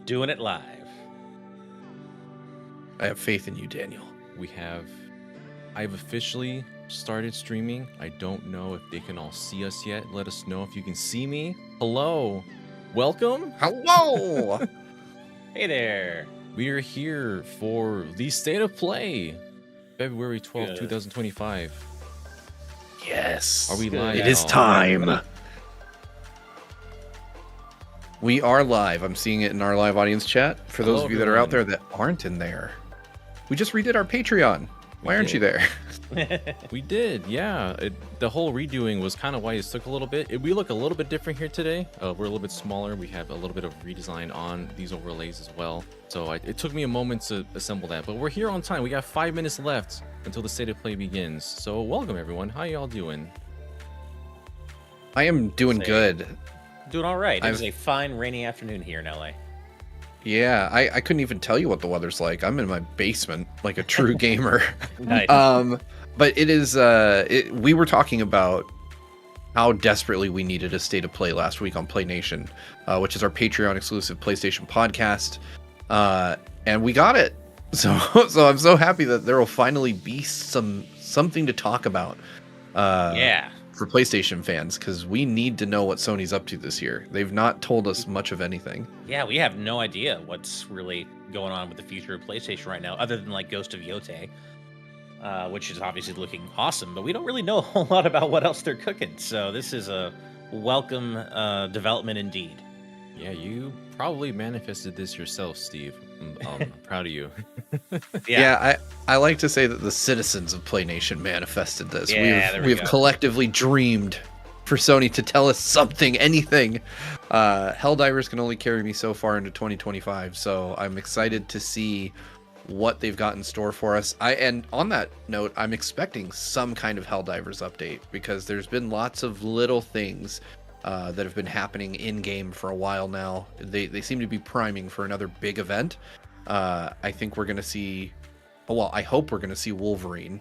Doing it live. I have faith in you, Daniel. I've officially started streaming. I don't know if they can all see us yet. Let us know if you can see me. Hello. Welcome. Hello! Hey there. We are here for the State of Play, February 12th, Good. 2025. Yes. Are we Good. live? It is y'all? time. We are live. I'm seeing it in our live audience chat. For those Hello, of you that are out there everyone. that aren't in there, we just redid our Patreon. Why aren't you there? We did, yeah. The whole redoing was kind of why it took a little bit. We look a little bit different here today. We're a little bit smaller. We have a little bit of redesign on these overlays as well. So it took me a moment to assemble that, but we're here on time. We got 5 minutes left until the State of Play begins. So welcome, everyone. How y'all doing? I am doing good. Doing all right. It was a fine rainy afternoon here in LA. Yeah, I couldn't even tell you what the weather's like. I'm in my basement like a true gamer. Nice. But it is we were talking about how desperately we needed a State of Play last week on Play Nation, which is our Patreon exclusive PlayStation podcast. And we got it. So I'm so happy that there will finally be something to talk about. Yeah. For PlayStation fans, because we need to know what Sony's up to this year. They've not told us much of anything. Yeah, we have no idea what's really going on with the future of PlayStation right now, other than like Ghost of Yote, which is obviously looking awesome, but we don't really know a whole lot about what else they're cooking. So this is a welcome development indeed. Yeah, you probably manifested this yourself, Steve. I'm proud of you. Yeah, I like to say that the citizens of Play Nation manifested this. Yeah, we've collectively dreamed for Sony to tell us something, anything. Helldivers can only carry me so far into 2025, so I'm excited to see what they've got in store for us. And on that note, I'm expecting some kind of Helldivers update, because there's been lots of little things that have been happening in game for a while now. They seem to be priming for another big event. I think we're gonna see, well, I hope we're gonna see Wolverine,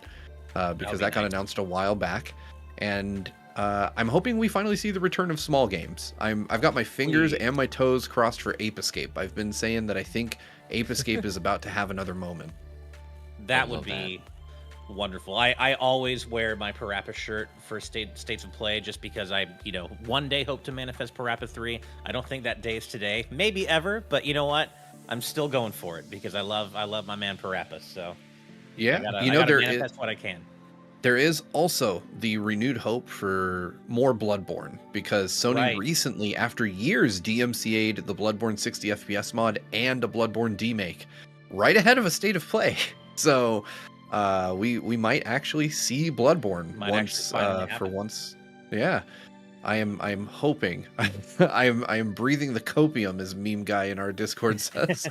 because that got announced a while back, and I'm hoping we finally see the return of small games. I've got my fingers and my toes crossed for Ape Escape. I've been saying that I think Ape Escape is about to have another moment. That would be wonderful. I always wear my Parappa shirt for States of Play, just because I, one day hope to manifest Parappa 3. I don't think that day is today, maybe ever, but you know what? I'm still going for it because I love my man Parappa. So yeah, I gotta manifest what I can. There is also the renewed hope for more Bloodborne, because Sony recently, after years, DMCA'd the Bloodborne 60 FPS mod and a Bloodborne demake right ahead of a State of Play. So we might actually see Bloodborne for once. Yeah. I am hoping. I am breathing the copium, as meme guy in our Discord says.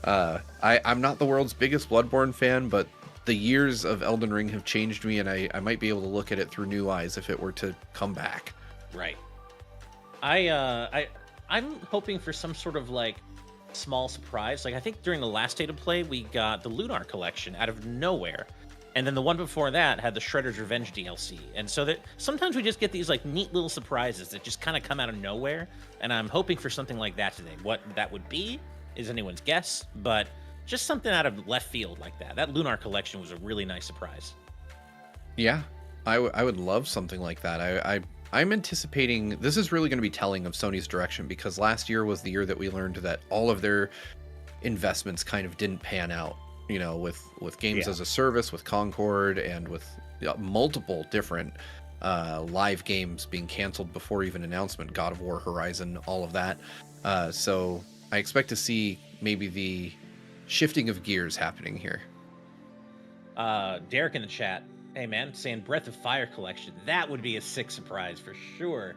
I'm not the world's biggest Bloodborne fan, but the years of Elden Ring have changed me, and I might be able to look at it through new eyes if it were to come back. Right. I'm hoping for some sort of like small surprise. Like I think during the last State of Play we got the Lunar collection out of nowhere. And then the one before that had the Shredder's Revenge DLC. And so that sometimes we just get these like neat little surprises that just kind of come out of nowhere. And I'm hoping for something like that today. What that would be is anyone's guess, but just something out of left field like that. That Lunar collection was a really nice surprise. Yeah, I would love something like that. I'm anticipating this is really going to be telling of Sony's direction, because last year was the year that we learned that all of their investments kind of didn't pan out. With games as a service, with Concord, and with multiple different live games being canceled before even announcement, God of War, Horizon, all of that. So I expect to see maybe the shifting of gears happening here. Derek in the chat, hey man, saying Breath of Fire collection. That would be a sick surprise for sure.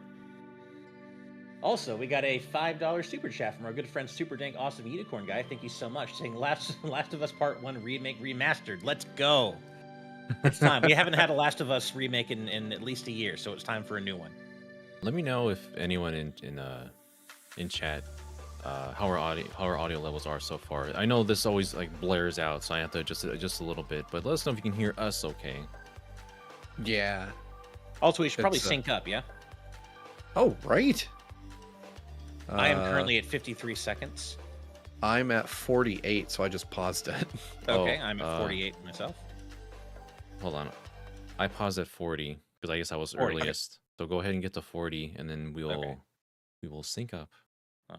Also, we got a $5 super chat from our good friend Super Dank Awesome Unicorn Guy. Thank you so much. Saying Last of Us Part 1 remake remastered. Let's go. It's time. We haven't had a Last of Us remake in at least a year, so it's time for a new one. Let me know if anyone in chat how our audio levels are so far. I know this always like blares out, so I have to adjust a little bit, but let us know if you can hear us okay. Yeah. Also, we should probably sync up, yeah? Oh, right. I am currently at 53 seconds. I'm at 48, so I just paused it. Okay, I'm at 48 myself. Hold on. I paused at 40 because I guess I was 40. earliest. So go ahead and get to 40, and then we will sync up.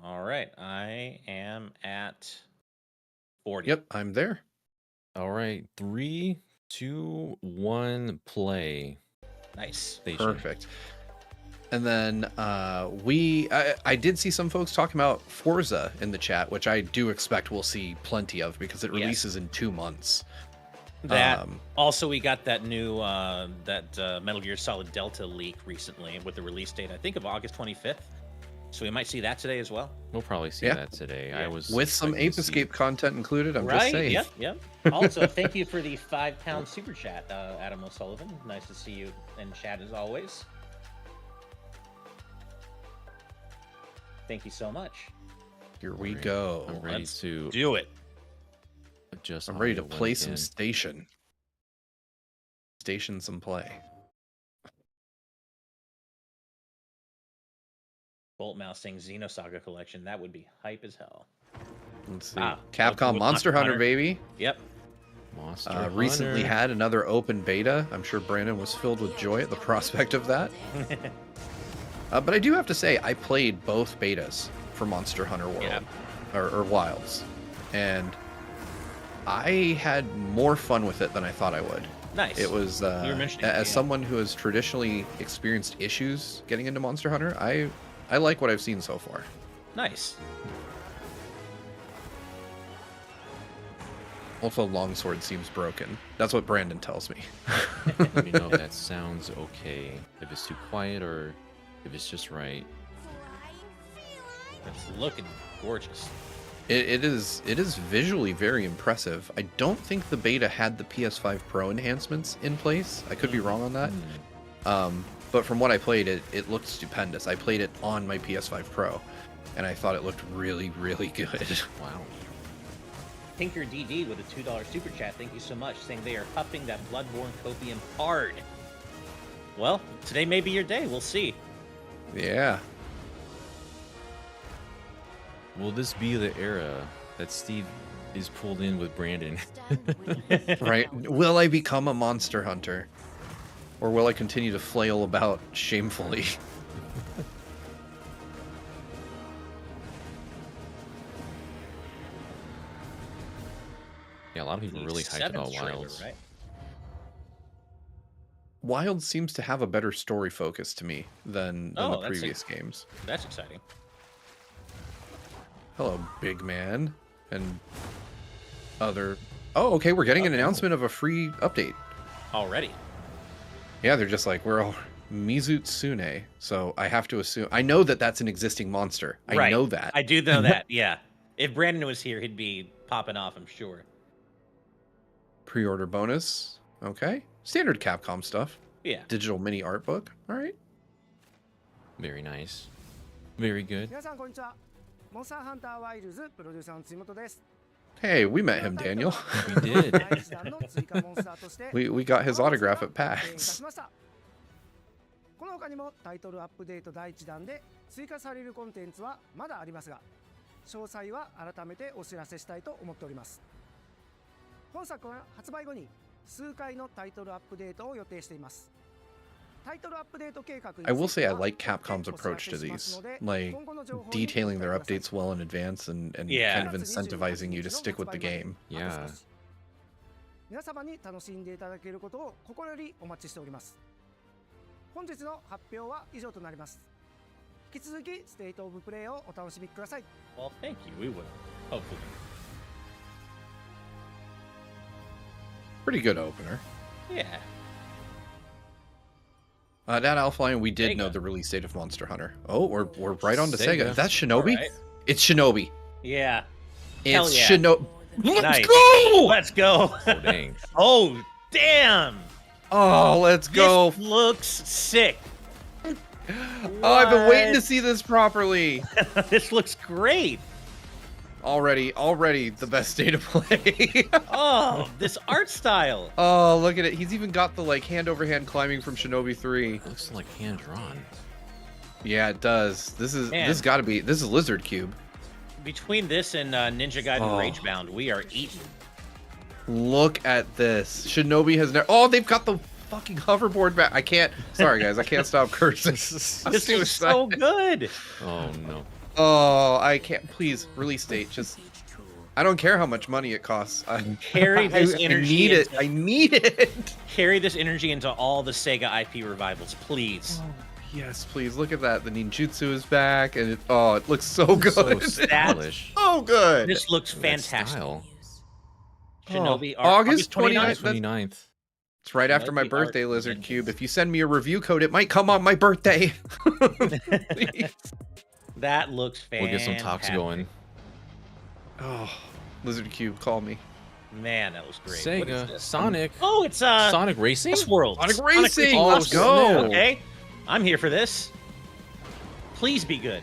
All right, I am at 40. Yep, I'm there. All right, 3, 2, 1, play. Nice. Station. Perfect. And then I did see some folks talking about Forza in the chat, which I do expect we'll see plenty of because it releases in 2 months. That also, we got that new Metal Gear Solid Delta leak recently with the release date, I think, of August 25th. So we might see that today as well. We'll probably see that today. Yeah. I was with some Ape Escape content included. I'm just saying. Yep. Also, thank you for the £5 super chat, Adam O'Sullivan. Nice to see you in chat as always. Thank you so much. Here we go. I'm ready to do it. Adjust. I'm ready to play once some again. station some play. Bolt Mouse saying Xenosaga collection. That would be hype as hell. Let's see. Ah, Capcom with Monster Hunter, baby. Yep. Monster Hunter. Recently had another open beta. I'm sure Brandon was filled with joy at the prospect of that. But I do have to say, I played both betas for Monster Hunter World, or Wilds, and I had more fun with it than I thought I would. Nice. It was, You were mentioning as someone who has traditionally experienced issues getting into Monster Hunter, I like what I've seen so far. Nice. Also, Longsword seems broken. That's what Brandon tells me. Let me know if that sounds okay. If it's too quiet or if it's just right. It's looking gorgeous. It is visually very impressive. I don't think the beta had the PS5 Pro enhancements in place. I could be wrong on that. But from what I played, it looked stupendous. I played it on my PS5 Pro, and I thought it looked really, really good. Wow. Tinker DD with a $2 super chat. Thank you so much. Saying they are huffing that Bloodborne copium hard. Well, today may be your day. We'll see. Yeah. Will this be the era that Steve is pulled in with Brandon? Right. Will I become a monster hunter? Or will I continue to flail about shamefully? Yeah, a lot of people are really hyped about Wilds. Right? Wild seems to have a better story focus to me than the previous games. That's exciting. Hello, big man. And other... Oh, okay, we're getting an announcement of a free update. Already. Yeah, they're just like, we're all Mizutsune. So I have to assume... I know that that's an existing monster. I know that. I do know that, yeah. If Brandon was here, he'd be popping off, I'm sure. Pre-order bonus. Okay. Standard Capcom stuff. Yeah. Digital mini art book. All right. Very nice. Very good. Hey, we met him, Daniel. We did. we got his autograph at PAX. この他にもタイトルアップデート第1弾で追加されるコンテンツはまだありますが、詳細は改めてお知らせしたいと思っております。本作は発売後に数回のタイトルアップデートを予定しています。 I will say I like Capcom's approach to these, like detailing their updates well in advance and kind of incentivizing you to stick with the game. Yeah. 皆様に楽しんでいただけることを心よりお待ちしております。本日の発表は以上となります。引き続きステートオブプレイをお楽しみください。 Well, thank you. We will. Hopefully. Pretty good opener. Yeah. That Alphaline, we did know the release date of Monster Hunter. Oh, we're right on to Sega. That's Shinobi? Right. It's Shinobi. Yeah. It's yeah. Shinobi. Let's Nice. go! Let's go. Oh, dang. Oh, damn. Oh, let's go. This looks sick. Oh, I've been waiting to see this properly. This looks great. Already the best state of play. Oh, this art style. Oh, look at it. He's even got the like hand over hand climbing from Shinobi 3. It looks like hand drawn. Yeah, it does. This is Man. this got to be this is Lizard Cube. Between this and Ninja Gaiden Oh. Ragebound, we are eating. Look at this. Shinobi has never. Oh, they've got the fucking hoverboard back. I can't. Sorry, guys. I can't stop cursing. I'm This too looks so excited. good. Oh no. Oh, I can't. Please, release date. Just. I don't care how much money it costs. Carry this energy. I need it. into- I need it. Carry this energy into all the Sega IP revivals, please. Yes, please. Look at that. The ninjutsu is back, and it looks so good. So stylish. So good. This looks That fantastic. style. Shinobi, August 29th. 29th. It's right after my Shinobi birthday, Art Lizard Adventures. Cube. If you send me a review code, it might come on my birthday. Please. That looks fantastic. We'll get some talks going. Oh, Lizard Cube, call me. Man, that looks great. What is Sega, this? Sonic, Oh, it's Sonic Racing. This World. Sonic Racing, Oh, let's go. snap. Okay, I'm here for this. Please be good.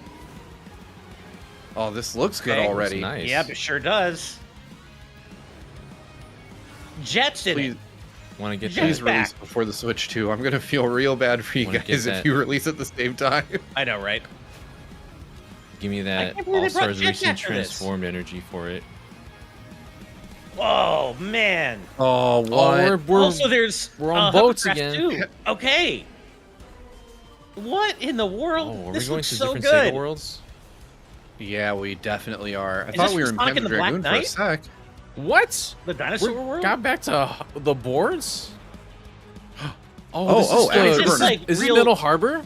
Oh, this looks good Okay. already. Looks nice. Yep, it sure does. Jets in Please, it. Want to get Please please that? back. release before the Switch 2. I'm gonna feel real bad for you Wanna get guys if that- you release at the same time. I know, right? Give me that can't believe they All Stars brought Jets Racing after this. transformed energy for it. Oh man. Oh, what? Oh, we're Also, there's we're on boats Hovercraft again. 2. Okay. What in the world? Oh, are this we going looks to so different good. Sega worlds? Yeah, we definitely are. I Is thought this we were from in Sonic and the Panzer Black Dragoon for a Knight? sec. What? The dinosaur We world? got back to the boards. Oh, this oh, is, Is Afterburner. this like is real? this Metal Harbor?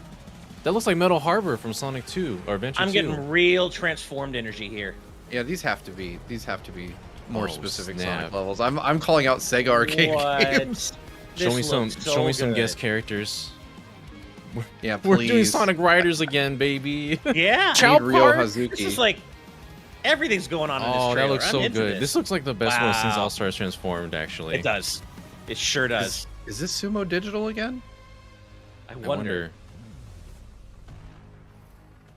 That looks like Metal Harbor from Sonic 2 or Adventure I'm 2. getting real transformed energy here. Yeah, these have to be more Oh, specific snap. Sonic levels. I'm calling out Sega arcade What? games. Show me This some looks so show me some good. guest characters. Yeah, please. We're doing Sonic Riders again, baby. Yeah. I Chow need Ryo Park? Hazuki. This is like everything's going on in this Oh, trailer. that looks I'm so into good. This looks like the best one since Wow. All Stars Transformed, actually. It does. It sure does. Is this Sumo Digital again? I I wonder. wonder.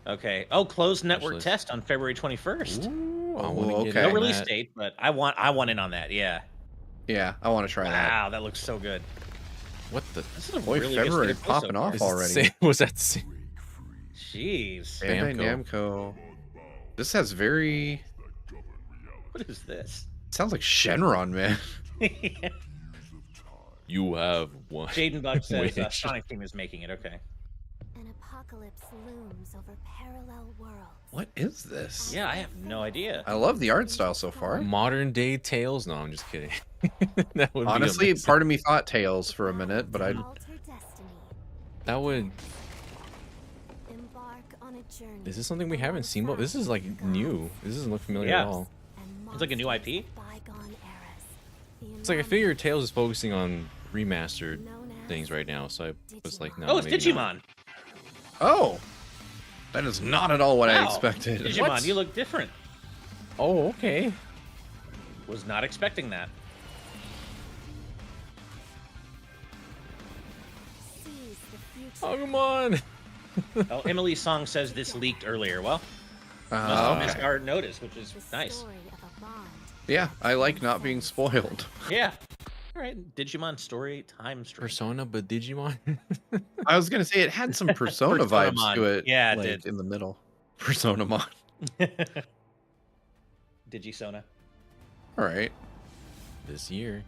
Okay. Oh, closed network Actually- test on February 21st. Ooh, I Oh, wanna get okay. No on release that. date, but I want in on that. Yeah. Yeah, I want to try that. Wow, that looks so good. What the? This is a Boy, really February good state of play popping so far. off Is it the already. same- Was that the same? Jeez. Bandai Namco. Namco. This has very. What is this? Sounds like Shenron, man. You have one. Jaden Buck says Wish. Sonic Team is making it. Okay. An apocalypse looms over parallel worlds. What is this? Yeah, I have no idea. I love the art style so far. Modern day Tales? No, I'm just kidding. That would be Honestly, amazing. part of me thought Tails for a minute, but I. Alter destiny. That would. Embark on a journey. Is this something we haven't seen? But this is like new. This doesn't look familiar Yeah. at all. And It's like a new monsters IP? of bygone eras. The It's like I figure Tales is focusing on remastered known as things right now, so I was like, no. Oh, it's maybe not. Digimon. Oh! That is not at all what I Wow. expected. Digimon, What? you look different. Oh, okay. Was not expecting that. Seize the future. Oh, come on. Oh, Emily's song says this leaked earlier. Well, must Uh, have missed okay. our notice, which is The nice. story of a bond. Yeah, I like not being spoiled. Yeah. All right, Digimon story time stream. Persona, but Digimon. I was gonna say it had some Persona vibes to Persona-mon. it. Yeah, it like, did. in the middle. Persona Mon. Digisona. All right. This year.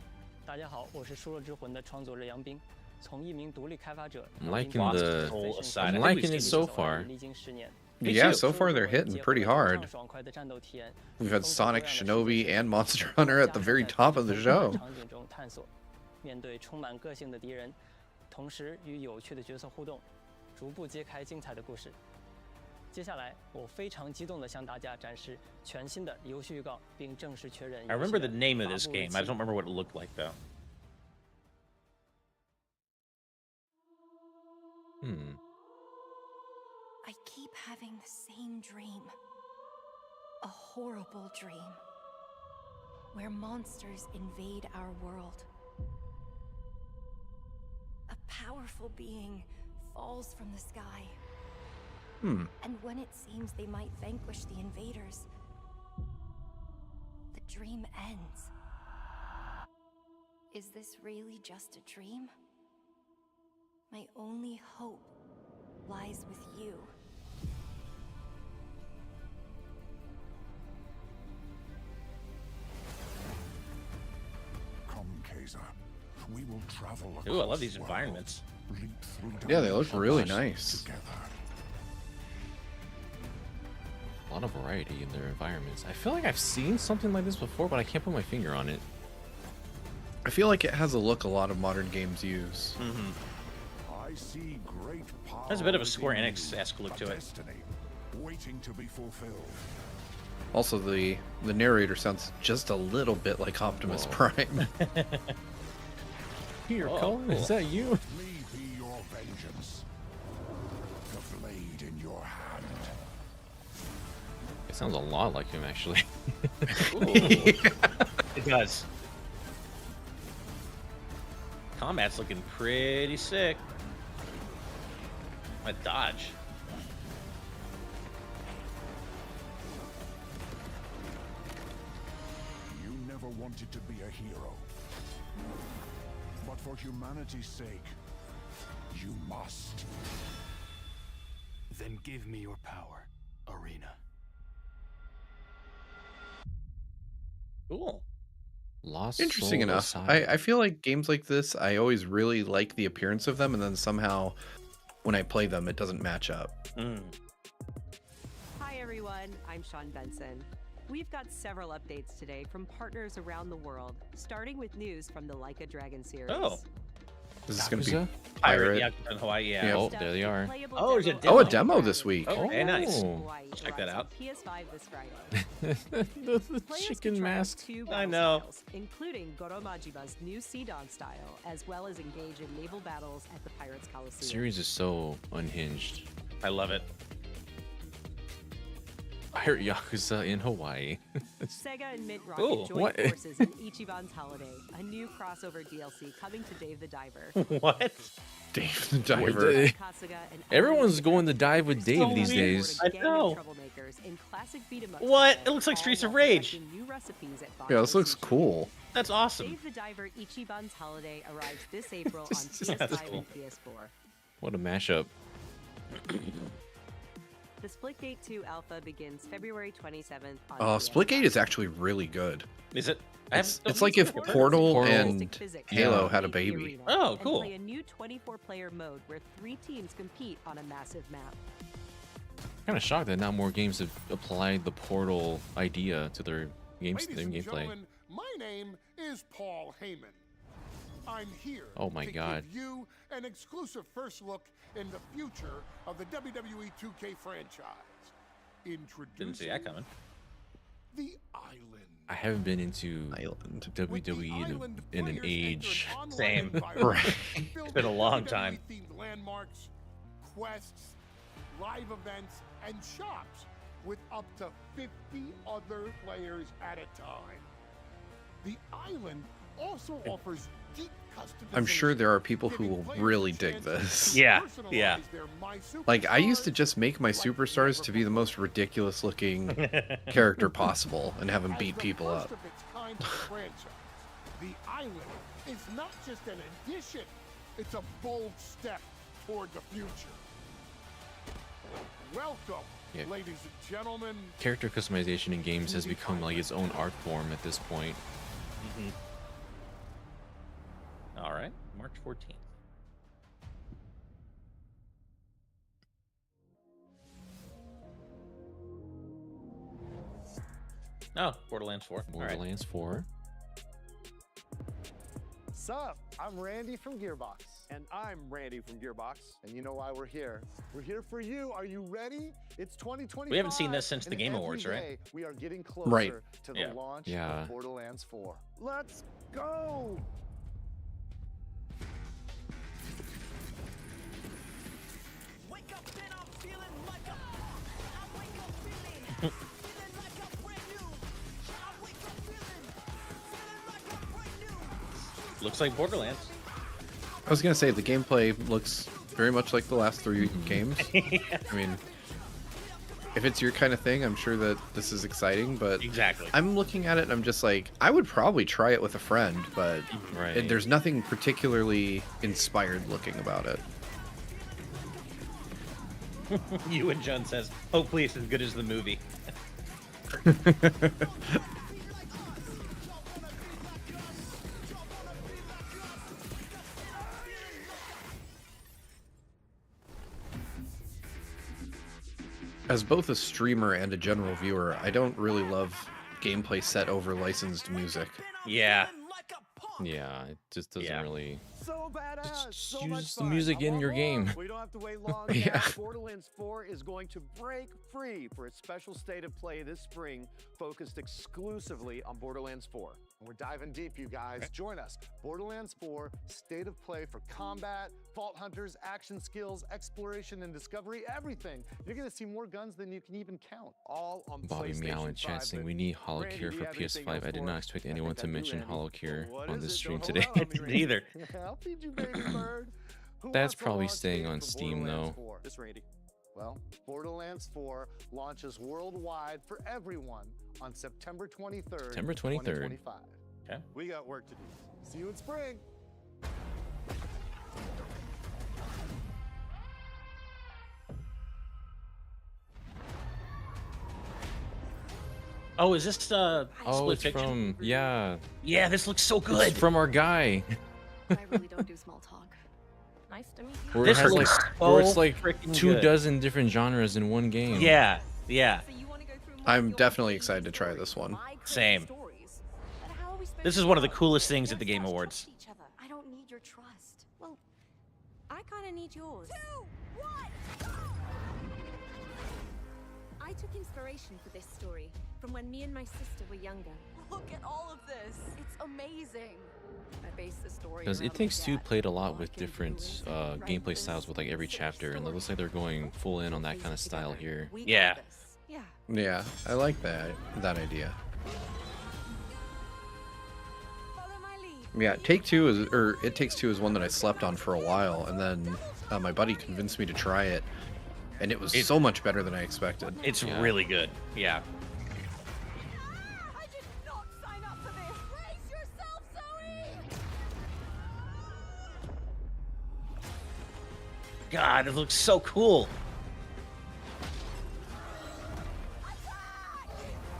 大家好，我是《输入之魂》的创作者杨斌，从一名独立开发者 I'm liking Lost the- Soul aside, I I'm think liking we've it seen so this far. 历经10年， Me Yeah, too. so far they're hitting pretty hard. 爽快的战斗体验， We've had 丰富 Sonic, 多样的 Shinobi, 世界 and Monster Hunter at the very top of the 在 show. 场景中探索，面对充满个性的敌人，同时与有趣的角色互动，逐步揭开精彩的故事。接下来，我非常激动地向大家展示全新的游戏预告，并正式确认 I 游戏 remember 的 the name of 发 this 布日 game. I 期 don't remember what it looked like though. Hmm. I keep having the same dream. A horrible dream. Where monsters invade our world. A powerful being falls from the sky. Hmm. And when it seems they might vanquish the invaders, the dream ends. Is this really just a dream? My only hope lies with you. Laser. We will travel Ooh, I love across these worlds, environments. leap through Yeah, they look dimensions really nice. Together. A lot of variety in their environments. I feel like I've seen something like this before, but I can't put my finger on it. I feel like it has a look a lot of modern games use. I see great power. There's a bit of a Square within Enix-esque you, look a to it. destiny waiting to be fulfilled. Also, the narrator sounds just a little bit like Optimus Whoa. Prime. Here, Oh, Colin, cool. is that you? Me be your vengeance. The blade in your hand. It sounds a lot like him, actually. It does. Combat's looking pretty sick. A dodge. You never wanted to be a hero. But for humanity's sake, you must. Then give me your power, Arena. Cool. Lost Interesting Soul enough. Aside. I feel like games like this, I always really like the appearance of them, and then somehow when I play them, it doesn't match up. Hi everyone, I'm Sean Benson. We've got several updates today from partners around the world, starting with news from the Like a Dragon series. Oh. Is this going to Yakuza? be Pirate, Pirate? Yakuza in Hawaii, yeah. Yeah. Oh, there they are. Oh, there's a Oh, a demo. demo this week. Oh, very nice. Hawaii Check that arrives out. on PS5 this Friday. the Players chicken can try out mask. 2 I battle know. styles, including Goro Majiba's new Sea Dog style, as well as engage in naval battles at the Pirates Coliseum. The series is so unhinged. I love it. Pirate Yakuza in Hawaii. Sega and Mint Ooh, Rocket joined what? forces in Ichiban's Holiday, a new crossover DLC coming to Dave the Diver. What? Dave the Wait, Diver. Kasuga and Everyone's Ellen going to dive with Dave So these weird. days. I gang of know. troublemakers in classic beat 'em up What? style, It looks like all Streets of while Rage. perfecting new recipes at Yeah, this Bongo looks Sushi. cool. That's awesome. Dave the Diver Ichiban's Holiday arrives this April on Yeah, that's PS5 cool. and PS4. What a mashup. The Splitgate 2 alpha begins February 27th on Oh, PS5. Splitgate is actually really good. Is it? It's like if Portal Portal. and Halo had a Activate the baby. arena Oh, and cool. Play a new 24-player mode where 3 teams compete on a massive map. Kind of shocked that not more games have applied the Portal idea to their games, Ladies their and gameplay. gentlemen, my name is Paul Heyman. I'm here Oh my to God. give you an exclusive first look in the future of the WWE 2K franchise. Introducing Didn't see that coming. the Island. I haven't been into Island. With the WWE Island, in an players enter age. an online Same. environment Right. filled It's been a with long time. WWE-themed landmarks, quests, live events, and shops with up to 50 other players at a time. The Island also offers deep customization. I'm sure there are people who giving will players really a dig chance this. to Yeah, personalize yeah. their My Like, I used to Superstars just make my like superstars never to be the before. most ridiculous looking character possible and have them As beat the people first up. of its kind to the franchise, the Island is not just an addition, it's a bold step toward the future. Welcome, Yeah. ladies and gentlemen. Character customization in games has become like its own art form at this point. All right, March 14th. Oh, Borderlands 4. All right. Borderlands 4. Sup? I'm Randy from Gearbox. And I'm Randy from Gearbox. And you know why we're here? We're here for you. Are you ready? It's 2025. We haven't seen this since the and Game every Awards, right? day We are getting closer Right. to the Yeah. launch Yeah. of Borderlands 4. Let's go! Wake up and I'm feeling like I wake up feeling like I'm brand new. I wake up feeling like I'm brand new. Looks like Borderlands. I was gonna say the gameplay looks very much like the last 3 games. I mean, if it's your kind of thing, I'm sure that this is exciting. But Exactly. I'm looking at it and I'm just like, I would probably try it with a friend, but Right. there's nothing particularly inspired looking about it. Ewan John says, hopefully it's as good as the movie. as both a streamer and a general viewer, I don't really love gameplay set over licensed music. Yeah. Yeah, it just doesn't Yeah. really. So badass. Just So use much the fun. music I in want your more. game. We don't have to wait long. Yeah. Now. Borderlands 4 is going to break free for its special state of play this spring, focused exclusively on Borderlands 4. And we're diving deep, you guys. Join us. Borderlands 4 state of play for combat, vault hunters, action skills, exploration and discovery, everything. You're going to see more guns than you can even count. All on Bobby Meow in PlayStation chat 5, saying but we need Randy, HoloCare do you for have anything PS5. else I did for not us? expect I anyone think to I do, mention Randy. HoloCare What on is this it? stream Don't today. hold out on me, Randy. Neither. I'll feed you, baby bird. Who That's wants the probably launch staying date on for Steam, Borderlands though. 4? This Randy. Well, Borderlands 4 launches worldwide for everyone on September 23rd. September 23rd. 2025. Okay. We got work to do. See you in spring. Oh, is this Oh, Split it's Fiction? from yeah. Yeah, this looks so good. It's from our guy. I really don't do small talk. Nice to meet you. Where This it has like, looks where it's so like freaking 2 good. dozen different genres in one game. Yeah, yeah. I'm definitely excited to try this one. Same. This is one of the coolest things at the Game Awards. I don't need your trust. Well, I kind of need yours. 2, 1, I took inspiration for this story from when me and my sister were younger. Look at all of this. It's amazing. I base the story Because It around Takes my Two dad. played a lot All I with can do different is gameplay write styles this with like every sick chapter, and it looks like story. they're going full in on that kind of style here. We got Yeah. this. Yeah. Yeah, I like that idea. Follow my lead. Yeah, It Takes Two is one that I slept on for a while, and then my buddy convinced me to try it, and it was so much better than I expected. It's Yeah. really good. Yeah. I did not sign up for this. Brace yourself, Zoe. God, it looks so cool.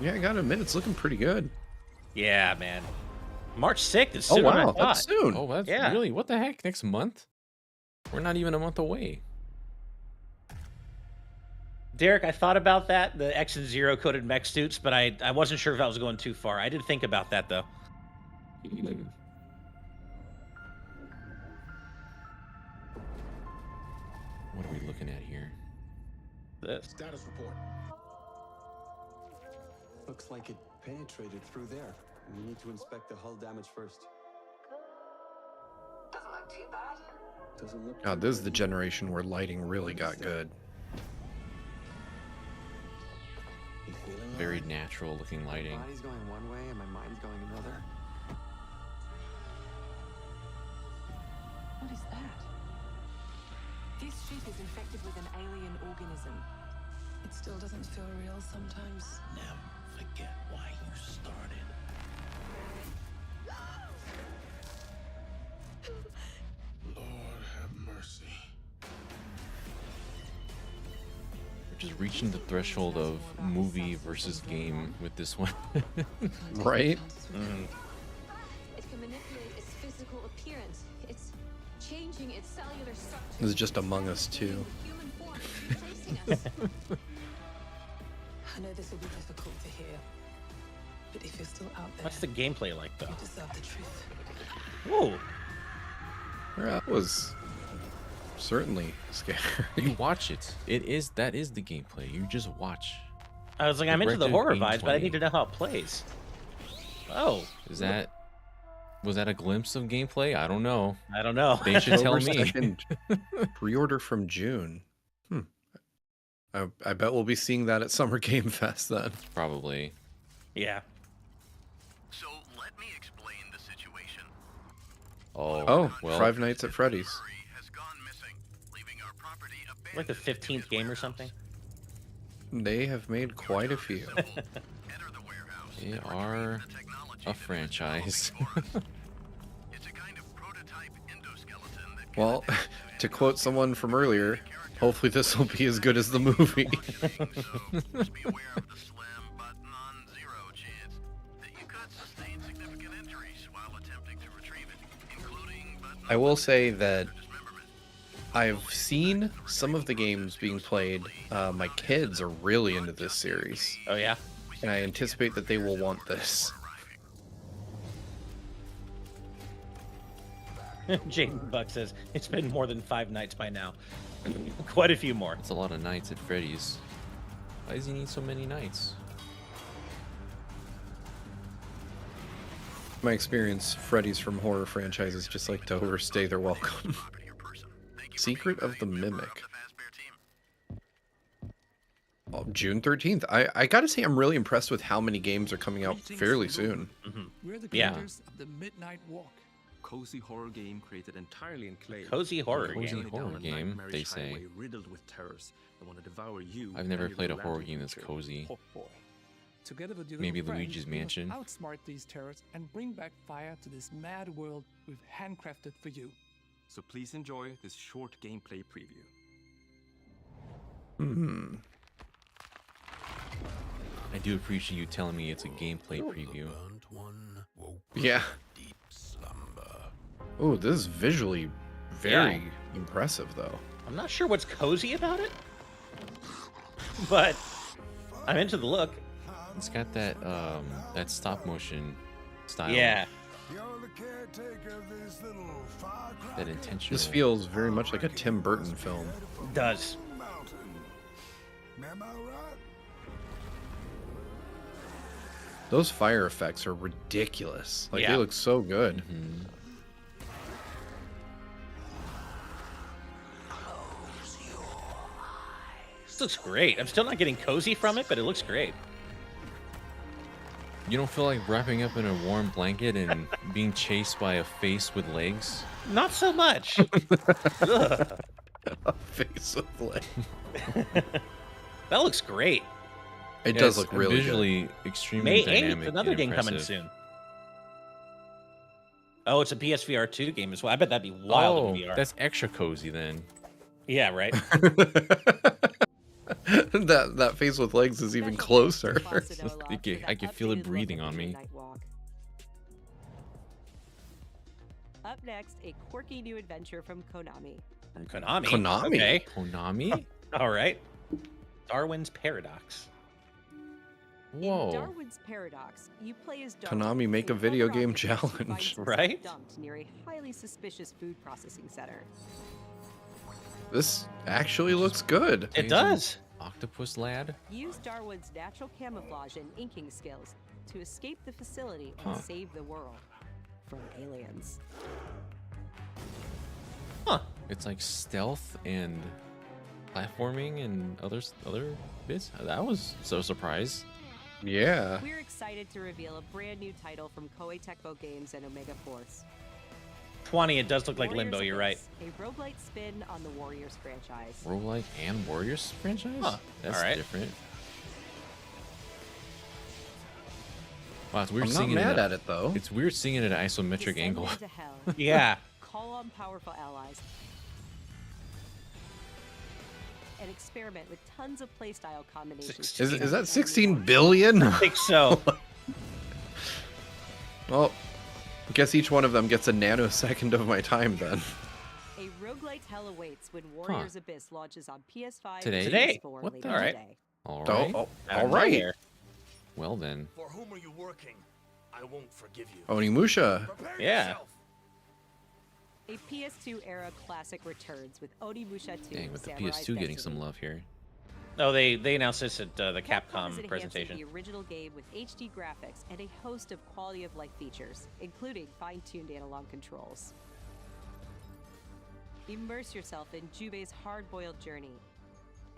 Yeah, I gotta admit, it's looking pretty good. Yeah, man. March 6th is Oh sooner than I wow, thought. that's soon. Oh, that's Yeah. really what the heck? Next month? We're not even a month away. Derek, I thought about that, the X and Zero coded mech suits, but I wasn't sure if I was going too far. I did think about that though. What are we looking at here? This. Status report. Looks like it penetrated through there. We need to inspect the hull damage first. Doesn't look too bad. Doesn't look. God, this is the generation where lighting really got good. You feeling all Very right? natural looking lighting. My body's going one way and my mind's going another. What is that? This ship is infected with an alien organism. It still doesn't feel real sometimes. Never forget why you started. Lord have mercy. We're just reaching the threshold of movie versus game with this one. Right? It can manipulate its physical appearance. It's changing its cellular structure. This is just Among Us 2. Human form, replacing us. I know this will be difficult to hear, but if you're still out there, What's the gameplay like though? you deserve the truth. Whoa. That was certainly scary. You watch it. That is the gameplay. You just watch. I was like, I'm into Red the Dead horror being vibes, but I 20. need to know how it plays. Oh, Was that a glimpse of gameplay? I don't know. I don't know. They should tell October me. 2nd. Pre-order from June. I bet we'll be seeing that at Summer Game Fest then. Probably. Yeah. So let me explain the situation. Oh, well. Five Nights at Freddy's. Has gone missing, leaving our property Like the abandoned in 15th his game or warehouse. something. They have made quite a few. Enter the warehouse They and are retrieve the technology a that franchise. is evolving for us. It's a kind of prototype endoskeleton that Well, to quote someone from earlier, hopefully this will be as good as the movie. so just be aware of the slim but non-zero chance that you could sustain significant injuries while attempting to retrieve it, including but not I will say that dismemberment. I've seen some of the games being played. My kids are really into this series, Oh yeah. and I anticipate that they will want this. Jaden Buck says it's been more than 5 nights by now. Quite a few more. It's a lot of nights at Freddy's. Why does he need so many nights? My experience, Freddy's from horror franchises just like to overstay their welcome. Secret of the Mimic. Oh, June 13th. I gotta say, I'm really impressed with how many games are coming out fairly soon. We're the Yeah. creators of the Midnight Walk. Cozy horror game created entirely in clay. Cozy horror Cozy game. horror game, they say. Highway riddled with terrors that want to devour you. I've never and your played a galactic horror game that's future. cozy. Oh boy. Together with your Maybe little friends, Luigi's we must Mansion. outsmart these terrors and bring back fire to this mad world we've handcrafted for you. So please enjoy this short gameplay preview. Hmm. I do appreciate you telling me it's a gameplay preview. Yeah. Oh, this is visually very impressive, though. I'm not sure what's cozy about it, but I'm into the look. It's got that that stop motion style. Yeah. That intentional. This feels very much like a Tim Burton film. It does. Those fire effects are ridiculous. Like, Yeah. they look so good. Mhm. This looks great. I'm still not getting cozy from it, but it looks great. You don't feel like wrapping up in a warm blanket and being chased by a face with legs? Not so much. Ugh. Face with leg. That looks great. It Yeah, does it's look really visually extremely May dynamic 8th, another and game coming impressive. soon. Oh, it's a PSVR 2 game as well. I bet that'd be wild Oh, in VR. that's extra cozy then. Yeah, right. good. that face with legs is even closer. I can feel it breathing on me. Up next, a quirky new adventure from Konami. From Konami. Konami? Okay. Konami? All right. Darwin's Paradox. Whoa. In Darwin's Paradox, you play as Darwin. Konami, make a video game challenge. Right? Dumped near a highly suspicious food processing center. This actually looks good. It does. Octopus lad? Use Darwin's natural camouflage and inking skills to escape the facility and Huh. save the world from aliens. Huh. It's like stealth and platforming and other bits. That was so surprised. Yeah. We're excited to reveal a brand new title from Koei Tecmo Games and Omega Force. 20, it does look like Warriors Limbo, you're right. Abyss, a roguelite spin on the Warriors franchise. Roguelike and Warriors franchise? Huh. That's Alright. different. Wow, it's weird I'm not seeing it mad in at it, though. It's weird seeing it at an isometric Descend angle. into hell. Yeah. Call on powerful allies. And experiment with tons of playstyle combinations. Is that 16 billion? I think so. Well, I guess each one of them gets a nanosecond of my time then. A roguelite hell awaits when Warriors Abyss launches on PS5 Today? and Today? PS4 What later the- Alright. today. All Oh, right. oh, Out all of right. nowhere. Well then. For whom are you working? I won't forgive you. Onimusha. Yeah. A PS2 era classic returns with Onimusha 2. Dang, with the Samurai's PS2 getting Destiny. some love here. Oh, they announced this at the is Capcom enhancing presentation. the original game with HD graphics and a host of quality of life features, including fine-tuned analog controls. Immerse yourself in Jubei's hard-boiled journey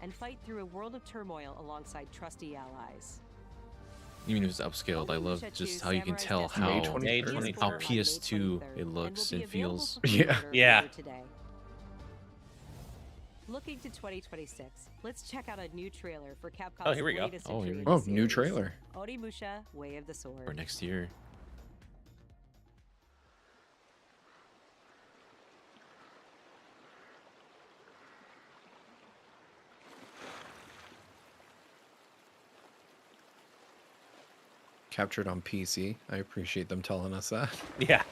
and fight through a world of turmoil alongside trusty allies. Even if it's upscaled, I love just how you can tell how May May 23rd. how 23rd. PS2 it looks and feels. Yeah. Yeah. Today. Looking to 2026, let's check out a new trailer for Capcom's Oh, here we go. latest Oh, entry here we in go. the Oh, new series, trailer. Onimusha: Way of the Sword. Or next year. Captured on PC. I appreciate them telling us that. Yeah.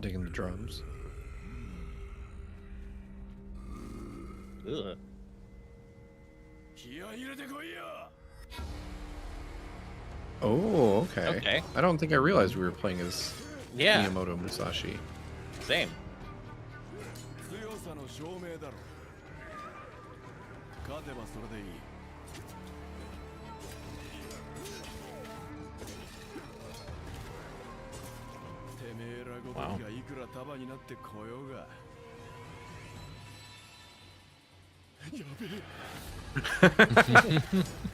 Digging the drums. Ugh. Oh, okay. Okay. I don't think I realized we were playing as Yeah. Miyamoto Musashi. Same. 強さの証明だろ勝てばそれでいいてめえらごときがいくら束になってこようが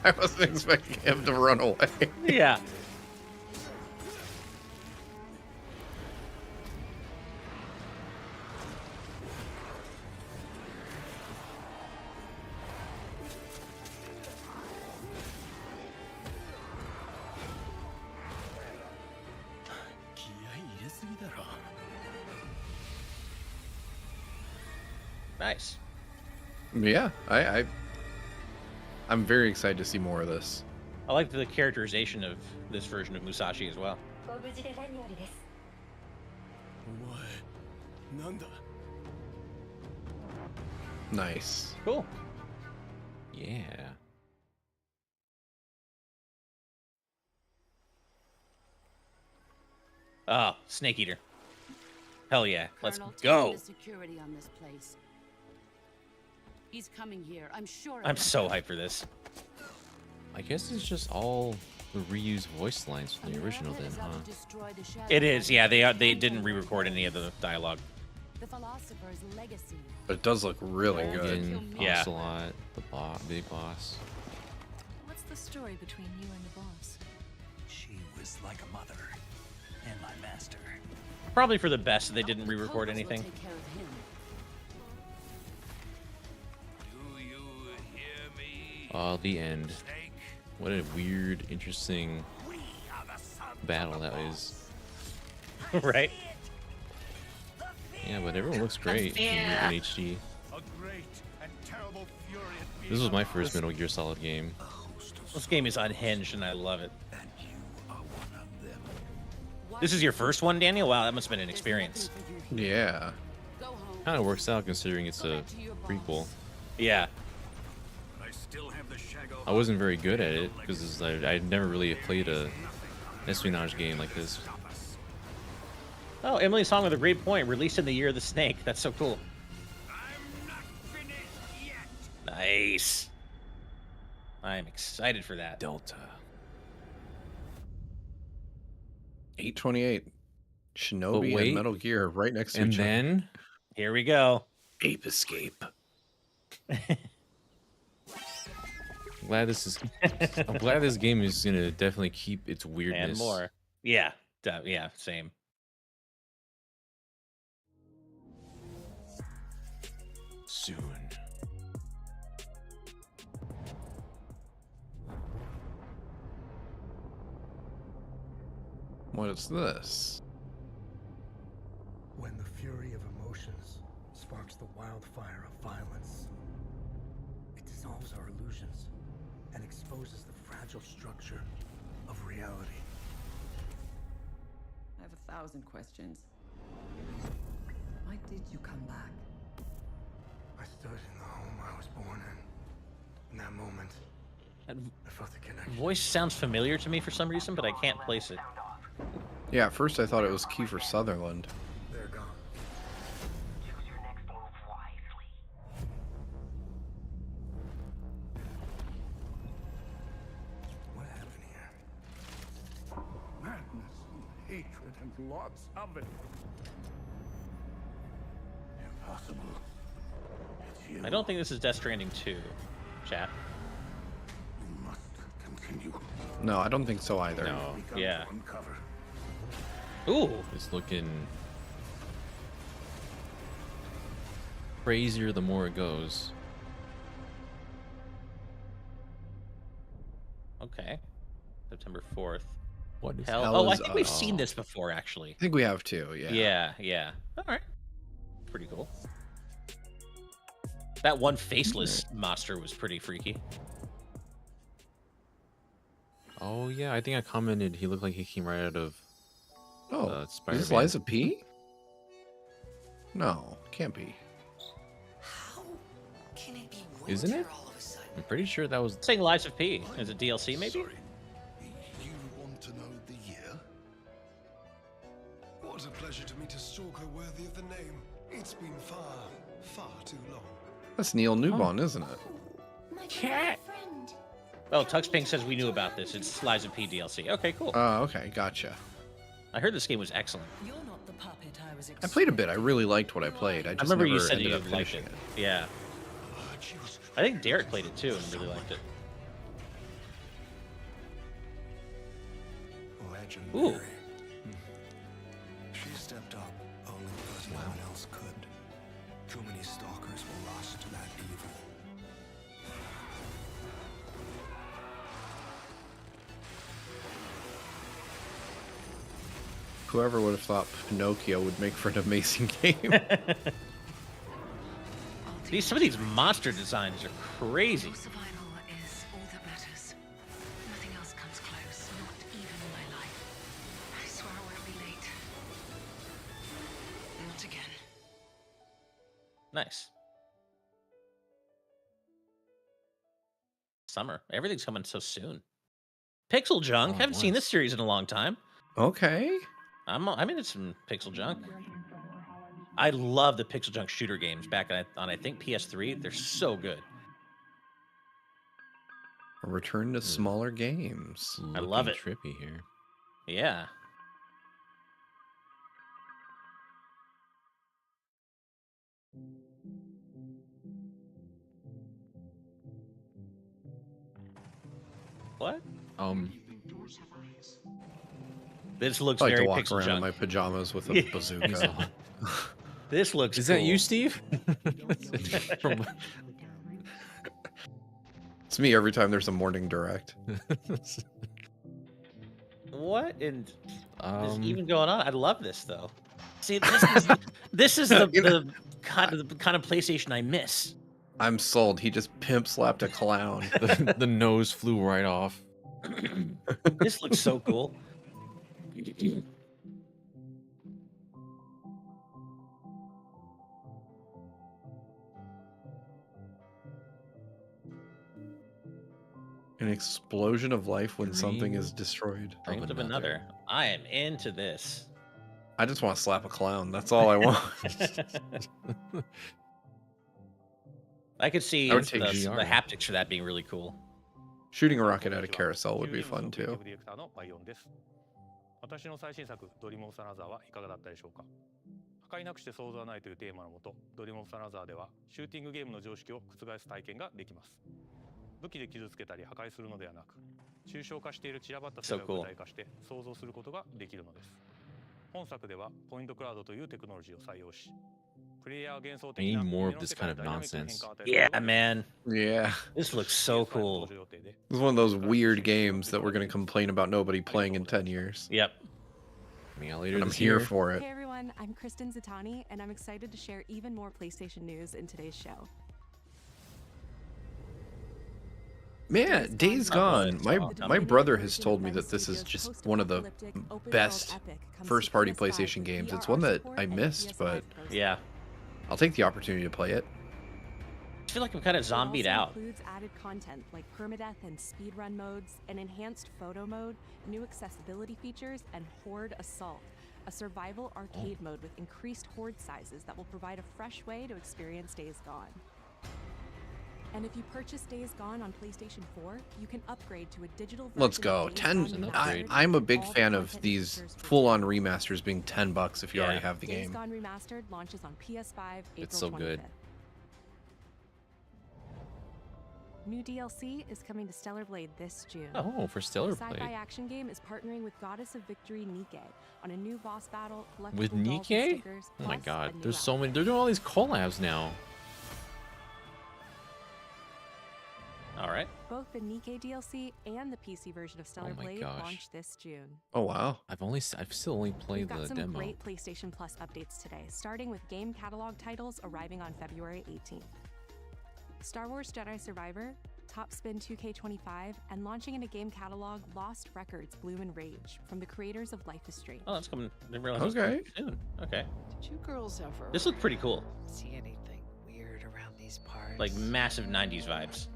I wasn't expecting him to run away. Yeah. Nice. Yeah, I'm very excited to see more of this. I like the characterization of this version of Musashi as well. ご無事で何よりですお前なんだ Nice. Cool. Yeah. Oh, Snake Eater. Hell yeah. Let's Colonel, take go. the security on this place. He's coming here. I'm sure. of I'm it. so hyped for this. I guess it's just all the reused voice lines from the original then, huh? It is, yeah. They didn't re-record any of the dialogue. The philosopher's legacy. But it does look really good. Logan, Yeah. Ocelot, the big boss. What's the story between you and the boss? She was like a mother and my master. Probably for the best that they didn't re-record Cobras will anything. take care of him. Do you hear me? Oh, the end. What a weird, interesting battle that is. Right? Yeah, but everyone looks great in HD. A great and terrible fury at This was my first Metal Gear Solid game. This game is unhinged and I love it. This is your first one, Daniel? Wow, that must have been an experience. Yeah. Kind of works out considering it's a prequel. Yeah. I still have the Shago. I wasn't very good at it because I'd never really played a espionage game like this. Oh, Emily's song with a great point. Released in the year of the snake. That's so cool. Nice. I'm excited for that. Delta. 828. Shinobi wait. and Metal Gear right next to And each other. then Here we go. Ape Escape. I'm glad this game is gonna definitely keep its weirdness. And more. Yeah. Yeah, same. Soon. What is this? When the fury of emotions sparks the wildfire of violence, it dissolves our illusions and exposes the fragile structure of reality. I have 1,000 questions. Why did you come back? I stood in the home I was born in. In that moment, That I felt the connection. voice sounds familiar to me for some reason, but I can't place it. Yeah, at first I thought it was Kiefer Sutherland. They're gone. What happened here? madness and hatred and lots of it. Impossible. It's you. I don't think this is Death Stranding 2, chat. You must continue. No, I don't think so either. No. Yeah. Uncover. Ooh. It's looking crazier the more it goes. Okay. September 4th. What is Hell? hell Oh, I is- think we've seen oh. this before, actually. I think we have too, yeah. Yeah, yeah. All right. Pretty cool. That one faceless monster was pretty freaky. Oh yeah, I think I commented he looked like he came right out of Oh, Spider-Man. is this Liza P? No, can't be. Can it be Isn't winter it? all of a sudden? I'm pretty sure that was. Saying Lives of P. Is it DLC maybe? Sorry. You want to know the year? What a pleasure to meet a stalker worthy of the name. It's been far, far too long. That's Neil Newbon, isn't it? Cat. Oh, Tuxping says we knew about this. It's Lives of P DLC. Okay, cool. Oh, okay, gotcha. I heard this game was excellent. You're not the puppet I was I played a bit. I really liked what I played. I just remember you never said ended you up liked finishing it. Yeah. I think Derek played it too and really liked it. Legendary. Ooh. She stepped up only because no one else could. Too many stalkers were lost to that evil. Whoever would have thought Pinocchio would make for an amazing game. Some of these monster designs are crazy. Survival is all that matters. Nothing else comes close, not even my life. I swear I won't be late. Not again. Nice. Summer. Everything's coming so soon. Pixel Junk. Haven't seen this series in a long time. Okay. I'm into some Pixel Junk. I love the Pixel Junk shooter games back on I think PS3. They're so good. A return to smaller games. I love it. Trippy here. Yeah. What? This looks I like very to walk Pixel around in Junk. my pajamas with a bazooka. This looks. Is that cool. you, Steve? It's me every time there's a morning direct. What is even going on? I love this though. See, this is the kind of PlayStation I miss. I'm sold. He just pimp slapped a clown. The nose flew right off. This looks so cool. An explosion of life when something is destroyed. Strength of another. I am into this. I just want to slap a clown. That's all I want. I could see I would the take GR. haptics for that being really cool. Shooting a rocket at a carousel would be fun too. 私の最新作ドリームオブサナザーはいかがだったでしょうか。破壊なくして想像はないというテーマのもと、ドリームオブサナザーではシューティングゲームの常識を覆す体験ができます。武器で傷つけたり破壊するのではなく、抽象化している散らばった世界を具体化して想像することができるのです。本作ではポイントクラウドというテクノロジーを採用し、 I need more of this kind of nonsense. Yeah, man. Yeah. This looks so cool. This is one of those weird games that we're going to complain about nobody playing in 10 years. Yep. And I'm here for it. Hey everyone, I'm Kristen Zatani, and I'm excited to share even more PlayStation news in today's show. Man, Days Gone. My brother has told me that this is just one of the best first-party PlayStation games. It's one that I missed, but yeah, I'll take the opportunity to play it. I feel like I'm kind of zombied out. Includes added content like permadeath and speedrun modes, an enhanced photo mode, new accessibility features, and Horde Assault, a survival arcade mode with increased horde sizes that will provide a fresh way to experience Days Gone. And if you purchase Days Gone on PlayStation 4, you can upgrade to a digital version. Let's go. 10. I'm a big fan of these full-on remasters being $10 if you already have the Days game. Gone Remastered launches on PS5 April It's so 25th. good. New DLC is coming to Stellar Blade this June. Oh, for Stellar The sci-fi Blade. action game is partnering with Goddess of Victory Nike on a new boss battle, collectible With dolls and Nike? stickers, Oh my plus god, a new there's so outfit. many. They're doing all these collabs now. All right. Both the Nike DLC and the PC version of Stellar Oh my Blade gosh. launch this June. Oh wow. I've still only played We've got the some demo. great PlayStation Plus updates today, starting with game catalog titles arriving on February 18th. Star Wars Jedi Survivor, Topspin 2K25 and launching in a game catalog Lost Records Bloom and Rage from the creators of Life is Strange. Oh, that's coming. Didn't realize it was Okay. coming soon. Okay. Did you girls ever This looked pretty cool. see anything weird around these parts? Like massive 90s vibes.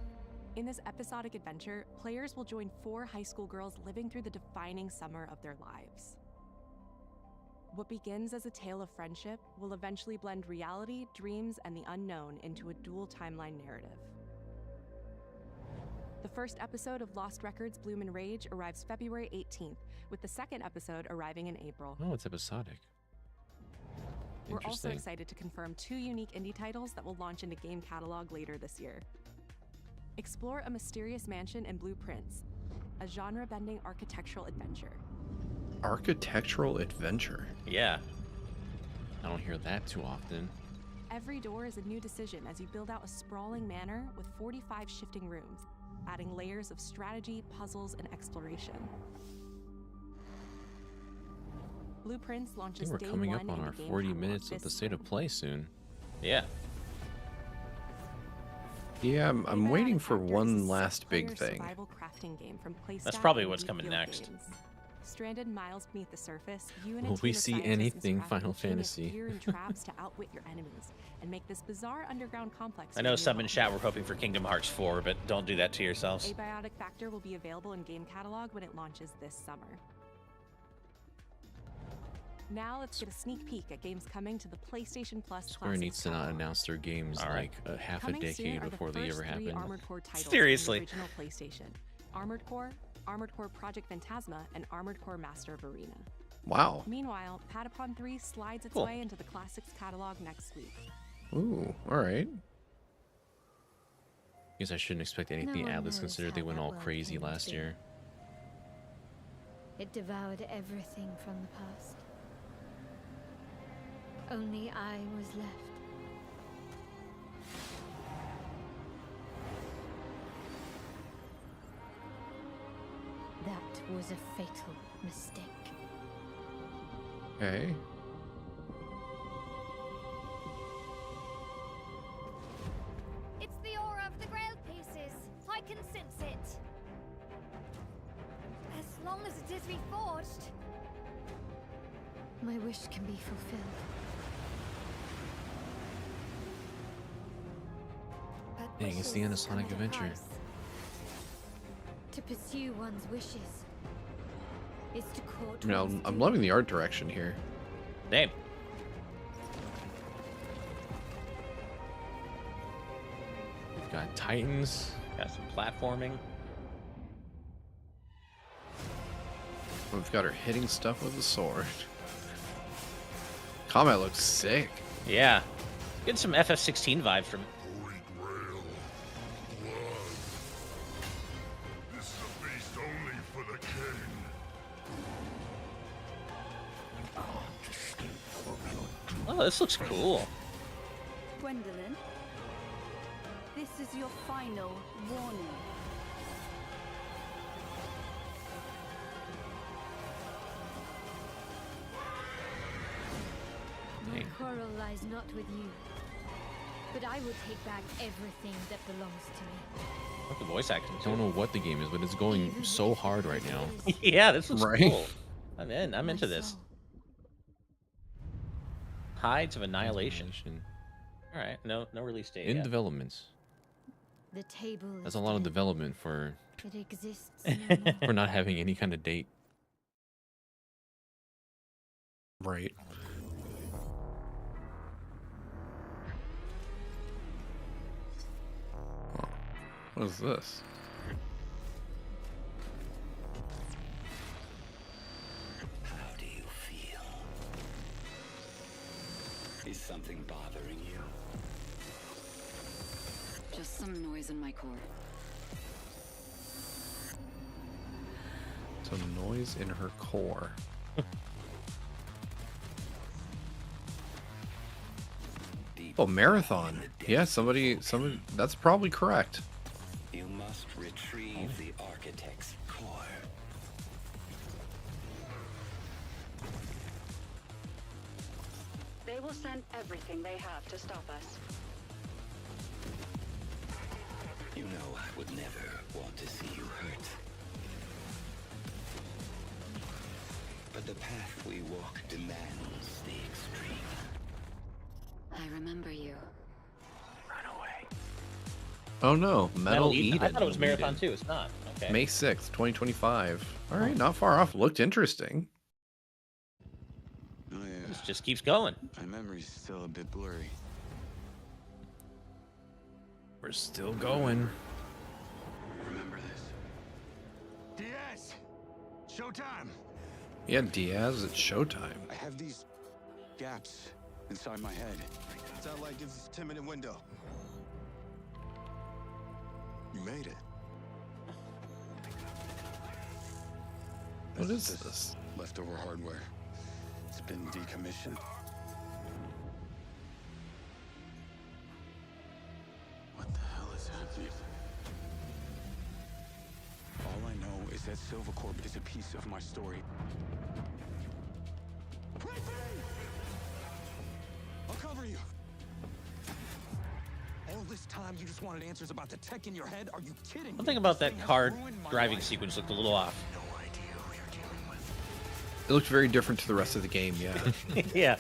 In this episodic adventure, players will join 4 high school girls living through the defining summer of their lives. What begins as a tale of friendship will eventually blend reality, dreams, and the unknown into a dual timeline narrative. The first episode of Lost Records Bloom and Rage arrives February 18th, with the second episode arriving in April. Oh, it's episodic. We're also Interesting. excited to confirm 2 unique indie titles that will launch into game catalog later this year. Explore a mysterious mansion and blueprints, a genre-bending architectural adventure. Architectural adventure. Yeah. I don't hear that too often. Every door is a new decision as you build out a sprawling manor with 45 shifting rooms, adding layers of strategy, puzzles, and exploration. Blueprints I launches think we're day coming 1 up on in our the game 40 catalog minutes of this the state of play soon. Yeah. Yeah, I'm waiting for one last big player thing. survival crafting game from PlayStation's That's probably and what's coming Field next. Games. Stranded miles beneath the surface, you and a Will team we of see scientists and anything scrappy Final machinists Fantasy? veer in traps to outwit your enemies and make this bizarre underground complex. I know your some new in home. chat were hoping for Kingdom Hearts 4, but don't do that to yourselves. Abiotic Factor will be available in game catalog when it launches this summer. Now let's get a sneak peek at games coming to the PlayStation Plus Square Classics needs to not catalog. announce their games All right. like half a Coming soon decade are the before they first ever 3 happen. Armored Core titles Seriously. from the original PlayStation: Armored Core Project Phantasma, and Armored Core Master of Arena. Wow. Meanwhile, Patapon 3 slides its Cool. way into the Classics catalog next week. Ooh, all right. Guess I shouldn't expect anything one Atlas knows considered how they went that all world crazy came to last be. year. It devoured everything from the past. Only I was left. That was a fatal mistake. Okay. It's the aura of the Grail pieces. I can sense it. As long as it is reforged. My wish can be fulfilled. But Dang, it's the end of wishes come Sonic at a Adventure. price. To pursue one's wishes is to court You know, one's I'm doom. loving the art direction here. Damn. We've got Titans. Got some platforming. We've got her hitting stuff with a sword. Combat looks sick. Yeah. Get some FF16 vibes from it. This is a feast only for the king. Oh, this looks cool. Gwendolyn, this is your final warning. My Dang. quarrel lies not with you, but I will take back everything that belongs to me. Look at the voice acting. I don't know what the game is, but it's going so hard right now. Yeah, this looks Right. cool. I'm in. I'm into this. Tides of Annihilation. All right. No release date In yet. development. The table That's is a lot of dead. development for It exists no more. for not having any kind of date. Right. Huh. What is this? How do you feel? Is something bothering you? Just some noise in my core. Some noise in her core. Oh, marathon. Yeah, somebody, that's probably correct. You must retrieve the architect's core. They will send everything they have to stop us. You know I would never want to see you hurt. But the path we walk demands the extreme. I remember you. Run away. Oh no, Metal Eden. I thought it was Marathon 2. It's not. Okay. May 6th, 2025. All right, not far off. Looked interesting. Oh yeah. This just keeps going. My memory's still a bit blurry. We're still going. Remember this. Diaz! Showtime! Yeah, Diaz, it's showtime. I have these gaps inside my head. Satellite gives us a 10-minute window. You made it. What is this? Leftover hardware. It's been decommissioned. What the hell is happening? All I know is that Silver Corp is a piece of my story. I'll cover you. All this time you just wanted answers about the tech in your head? Are you kidding me? One thing about that car driving sequence looked a little off. It looked very different to the rest of the game, yeah. Yeah.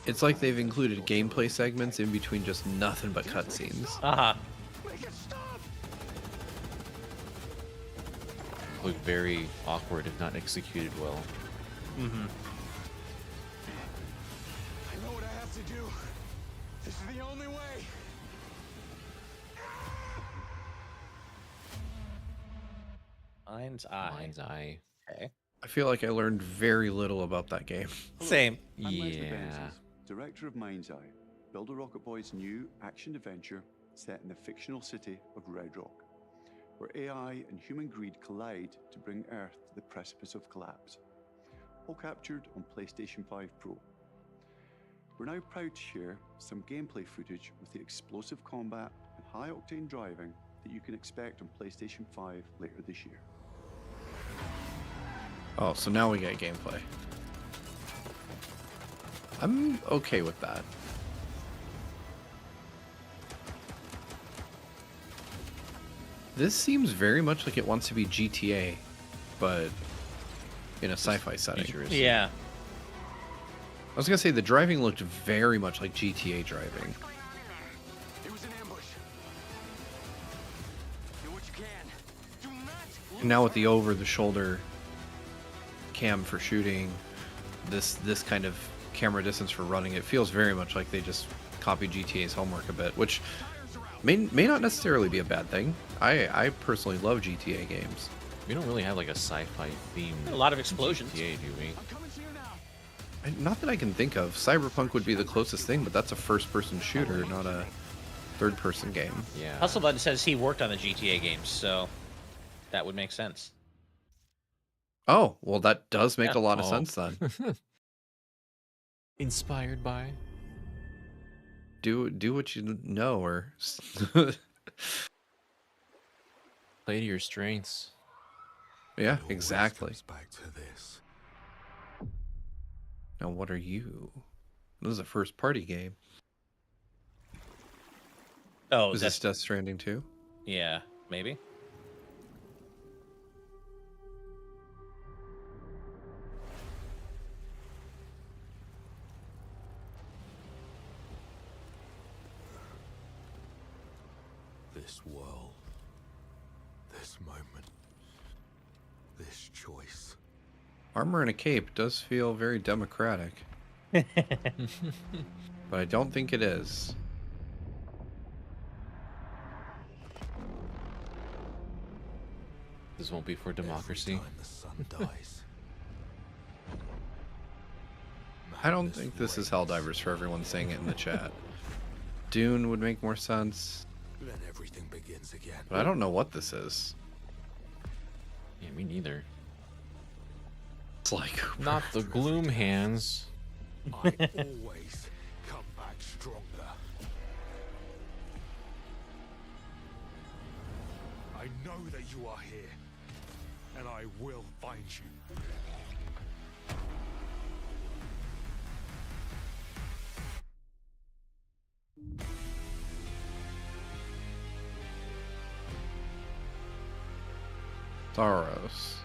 It's like they've included gameplay segments in between just nothing but cutscenes. Uh-huh. Looked very awkward if not executed well. Mm-hmm. I know what I have to do. This is the only way. Mind's Eye. Mind's Eye. Okay. I feel like I learned very little about that game. Same. I'm Leslie Yeah. Benzies, director of Mind's Eye, Builder Rocket Boy's new action-adventure set in the fictional city of Red Rock, where AI and human greed collide to bring Earth to the precipice of collapse. All captured on PlayStation 5 Pro. We're now proud to share some gameplay footage with the explosive combat and high-octane driving that you can expect on PlayStation 5 later this year. Oh, so now we get gameplay. I'm okay with that. This seems very much like it wants to be GTA, but in a sci-fi setting. Yeah. I was gonna say the driving looked very much like GTA driving. It was an ambush. Do what you can. Do not. And now with the over-the-shoulder cam for shooting, this kind of camera distance for running, it feels very much like they just copied GTA's homework a bit, which may not necessarily be a bad thing. I personally love GTA games. We don't really have like a sci-fi theme. A lot of explosions. GTA, do we? Not that I can think of. Cyberpunk would be the closest thing, but that's a first-person shooter, not a third-person game. Yeah. Hustlebutton says he worked on the GTA games, so that would make sense. Oh, well, that does make Yeah. a lot of sense then. Inspired by? Do what you know, or Play to your strengths. yeah, exactly. Back to this. Now, what are you? This is a first-party game. Oh, is this Death Stranding 2? Yeah, maybe. This world. This moment. This choice. Armor and a cape does feel very democratic. But I don't think it is. This won't be for democracy. Every time the sun dies. I don't think this is Helldivers for everyone saying it in the chat. Dune would make more sense. Then everything begins again. But I don't know what this is. Yeah, me neither. It's like Not the gloom hands. I always come back stronger. I know that you are here, and I will find you. Saros.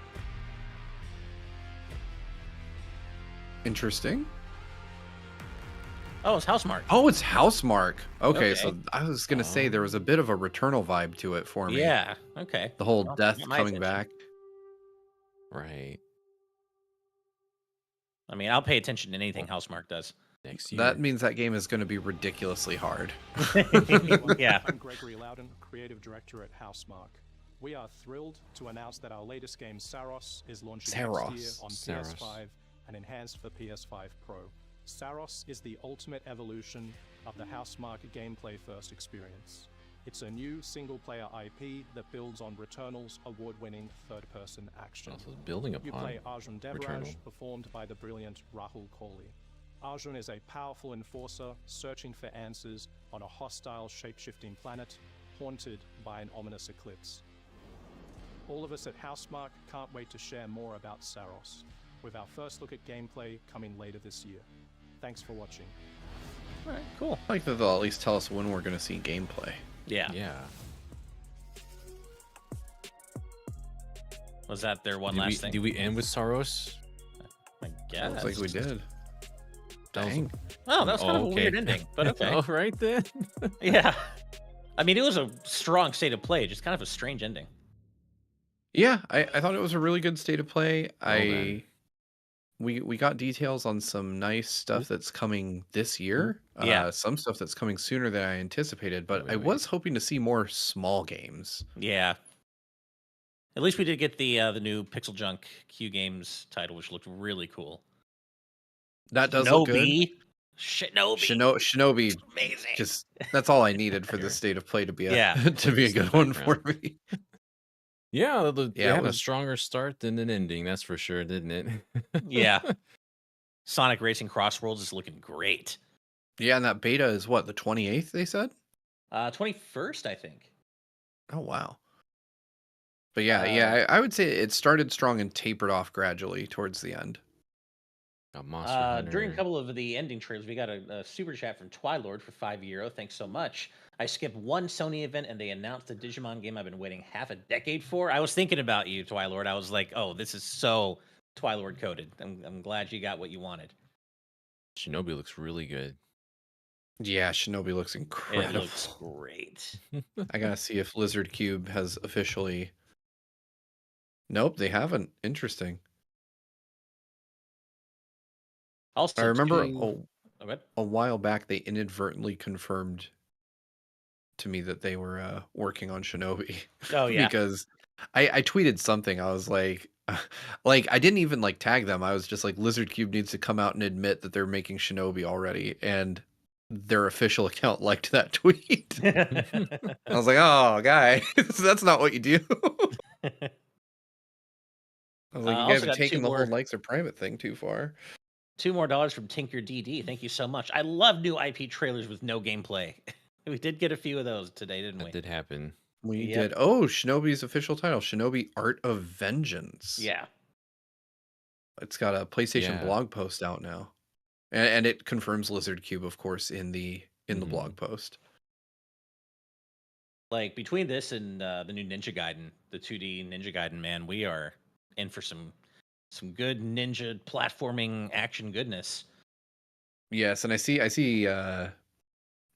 Interesting. Oh, it's Housemark. Oh, it's Housemark. Okay, Okay. so I was gonna say there was a bit of a Returnal vibe to it for me. Yeah. Okay. The whole Well, death got my coming attention. back. Right. I mean, I'll pay attention to anything Housemark does. Next That means that game is going to be ridiculously hard. Yeah. I'm Gregory Loudon, creative director at Housemark. We are thrilled to announce that our latest game, Saros, is launching next year on PS5 and enhanced for PS5 Pro. Saros is the ultimate evolution of the Housemark gameplay first experience. It's a new single-player IP that builds on Returnal's award-winning third-person action. Also building You upon play Arjun Devraj, Returnal. performed by the brilliant Rahul Kohli. Arjun is a powerful enforcer searching for answers on a hostile, shape-shifting planet haunted by an ominous eclipse. All of us at Housemark can't wait to share more about Saros, with our first look at gameplay coming later this year. Thanks for watching. All right, cool. I like that they'll at least tell us when we're going to see gameplay. Yeah. Yeah. Was that their one Did last we, thing? Did we end with Saros? I guess. Looks like we did. That was- Dang. Oh, that was kind of a okay. weird ending, but okay. All right then. Yeah. I mean, it was a strong state of play, just kind of a strange ending. Yeah, I thought it was a really good state of play. then. We got details on some nice stuff that's coming this year. Yeah. Some stuff that's coming sooner than I anticipated, but Wait, I wait. was hoping to see more small games. Yeah. At least we did get the new Pixel Junk Q Games title, which looked really cool. That does look good. Shinobi. Shinobi, Amazing. just that's all I needed for this state of play to be a Yeah. to be a good one for me. Yeah, they Yeah, it had a was- stronger start than an ending, that's for sure, didn't it? Yeah. Sonic Racing Crossworlds is looking great. Yeah, and that beta is what, the 28th, they said? 21st, I think. Oh wow. But yeah, I would say it started strong and tapered off gradually towards the end. Got Monster During a Hunter. couple of the ending trailers, we got a super chat from Twilord for €5. Thanks so much. I skipped one Sony event and they announced the Digimon game I've been waiting half a decade for. I was thinking about you, Twilord. I was like, oh, this is so Twilord coded. I'm glad you got what you wanted. Shinobi looks really good. Yeah, Shinobi looks incredible. It looks great. I gotta see if Lizard Cube has officially. Nope, they haven't. Interesting. Also, I remember Oh, good. a while back they inadvertently confirmed to me that they were working on Shinobi. Oh, yeah. Because I tweeted something. I was like, I didn't even like tag them. I was just like, Lizard Cube needs to come out and admit that they're making Shinobi already, and their official account liked that tweet. I was like, oh, guys, that's not what you do. I was like, you Also guys are got taking two the more- whole likes are private thing too far. $2 more from Tinker DD. Thank you so much. I love new IP trailers with no gameplay. We did get a few of those today, didn't we? That did happen. We Yep. did. Oh, Shinobi's official title, Shinobi Art of Vengeance. Yeah. It's got a PlayStation Yeah. blog post out now, and it confirms Lizard Cube, of course, in the blog post. Like between this and the new Ninja Gaiden, the 2D Ninja Gaiden, man, we are in for some good ninja platforming action goodness. Yes, and I see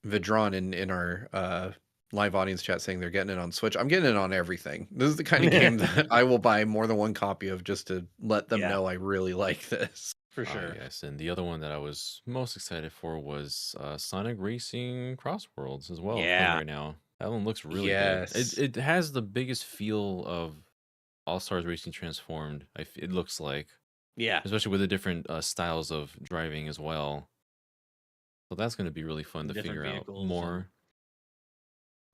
Vidron in our live audience chat saying they're getting it on Switch. I'm getting it on everything. This is the kind of game that I will buy more than one copy of just to let them know I really like this. For sure. Yes, and the other one that I was most excited for was Sonic Racing Crossworlds as well. playing Yeah. Right now, that one looks really Yes. good. It has the biggest feel of All Stars Racing Transformed. It looks like, Yeah. especially with the different styles of driving as well. So that's going to be really fun to Different figure out vehicles more.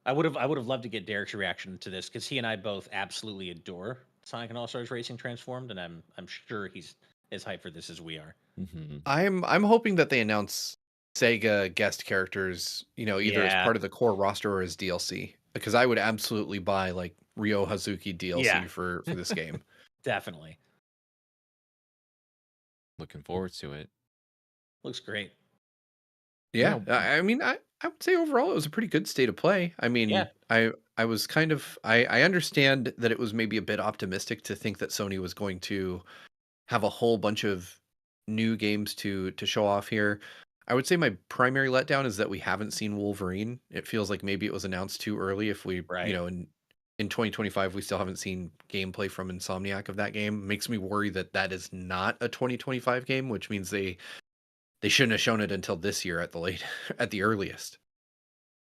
I would have loved to get Derek's reaction to this because he and I both absolutely adore Sonic and All Stars Racing Transformed, and I'm sure he's as hyped for this as we are. Mm-hmm. I'm hoping that they announce Sega guest characters, either as Yeah. part of the core roster or as DLC, because I would absolutely buy like Ryo Hazuki DLC Yeah. for this game. Definitely. Looking forward to it. Looks great. Yeah, Yeah. I mean, I would say overall it was a pretty good state of play. I Yeah. mean, I was kind of I understand that it was maybe a bit optimistic to think that Sony was going to have a whole bunch of new games to show off here. I would say my primary letdown is that we haven't seen Wolverine. It feels like maybe it was announced too early. If we, Right. in 2025, we still haven't seen gameplay from Insomniac of that game. Makes me worry that that is not a 2025 game, which means they shouldn't have shown it until this year at the late at the earliest.